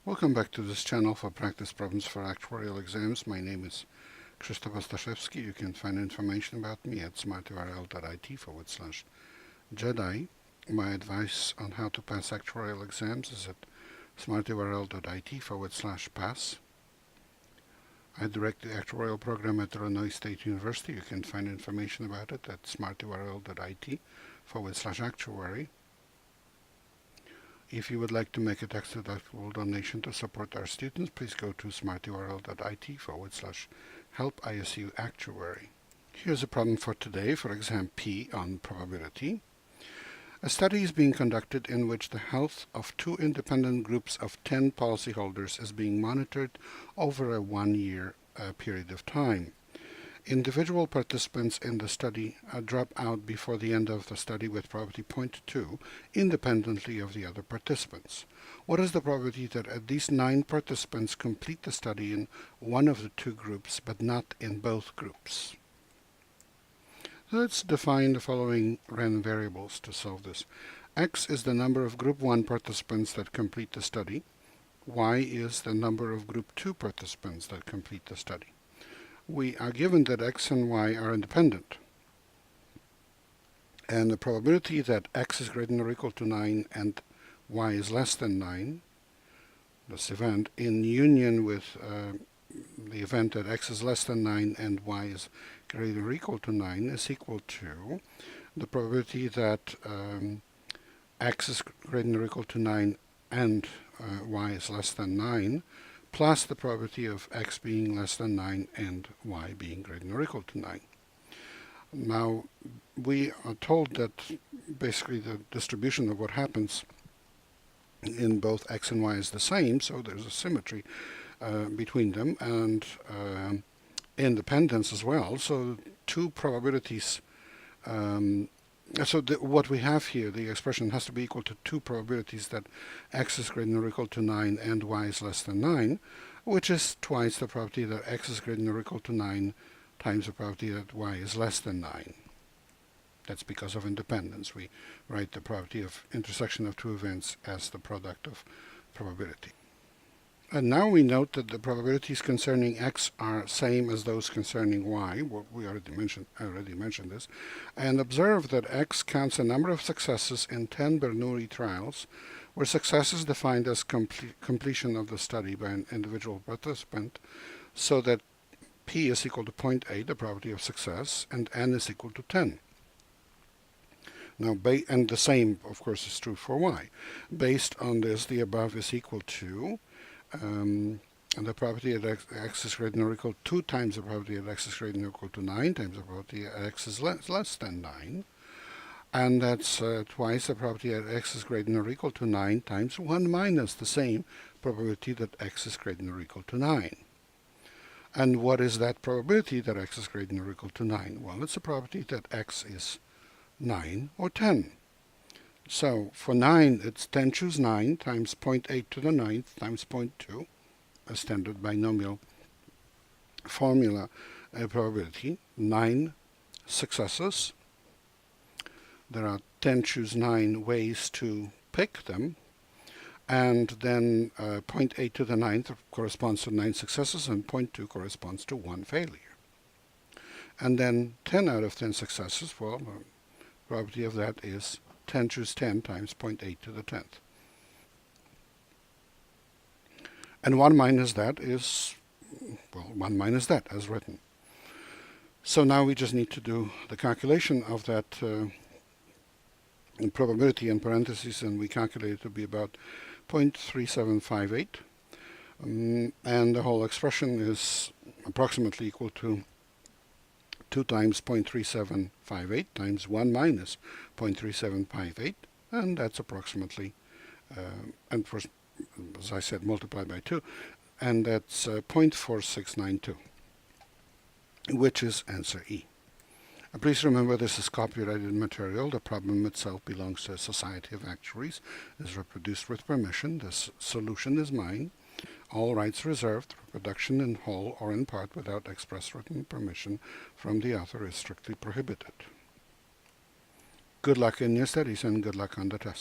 Welcome back to this channel for practice problems for actuarial exams. My name is Krzysztof Ostaszewski. You can find information about me at smarturl.it/Jedi. My advice on how to pass actuarial exams is at smarturl.it/pass. I direct the actuarial program at Illinois State University. You can find information about it at smarturl.it/actuary. If you would like to make a tax-deductible donation to support our students, please go to smarturl.it/help-ISU-actuary. Here's a problem for today for exam P on probability. A study is being conducted in which the health of two independent groups of 10 policyholders is being monitored over a 1-year period of time. Individual participants in the study drop out before the end of the study with probability 0.2 independently of the other participants. What is the probability that at least 9 participants complete the study in one of the two groups but not in both groups? Let's define the following random variables to solve this. X is the number of group 1 participants that complete the study. Y is the number of group 2 participants that complete the study. We are given that x and y are independent, and the probability that x is greater than or equal to 9 and y is less than 9, this event, in union with the event that x is less than 9 and y is greater than or equal to 9, is equal to the probability that x is greater than or equal to 9 and y is less than 9, plus the probability of x being less than 9 and y being greater than or equal to 9. Now, we are told that basically the distribution of what happens in both x and y is the same, so there's a symmetry between them, and independence as well. So two probabilities, what we have here, the expression has to be equal to two probabilities that x is greater than or equal to 9 and y is less than 9, which is twice the probability that x is greater than or equal to 9 times the probability that y is less than 9. That's because of independence. We write the probability of intersection of two events as the product of probability. And now we note that the probabilities concerning x are same as those concerning y. Well, we already mentioned this. And observe that x counts a number of successes in 10 Bernoulli trials, where success is defined as completion of the study by an individual participant, so that p is equal to 0.8, the probability of success, and n is equal to 10. Now, and the same, of course, is true for y. Based on this, the above is equal to and the probability that x is greater than or equal to 2 times the probability that x is greater than or equal to 9 times the probability that x is less than 9. And that's twice the probability that x is greater than or equal to 9 times 1 minus the same probability that x is greater than or equal to 9. And what is that probability that x is greater than or equal to 9? Well, it's a probability that x is 9 or 10. So for 9, it's 10 choose 9 times 0.8 to the 9th times 0.2, a standard binomial formula probability. 9 successes. There are 10 choose 9 ways to pick them. And then 0.8 to the 9th corresponds to 9 successes, and 0.2 corresponds to 1 failure. And then 10 out of 10 successes, well, the probability of that is 10 choose 10 times 0.8 to the 10th. And 1 minus that is, well, 1 minus that as written. So now we just need to do the calculation of that probability in parentheses, and we calculate it to be about 0.3758. And the whole expression is approximately equal to 2 times 0.3758 times 1 minus 0.3758, and that's approximately, and for, as I said, multiplied by 2, and that's 0.4692, which is answer E. Please remember this is copyrighted material. The problem itself belongs to a Society of Actuaries, is reproduced with permission. This solution is mine. All rights reserved. Reproduction in whole or in part without express written permission from the author is strictly prohibited. Good luck in your studies and good luck on the test.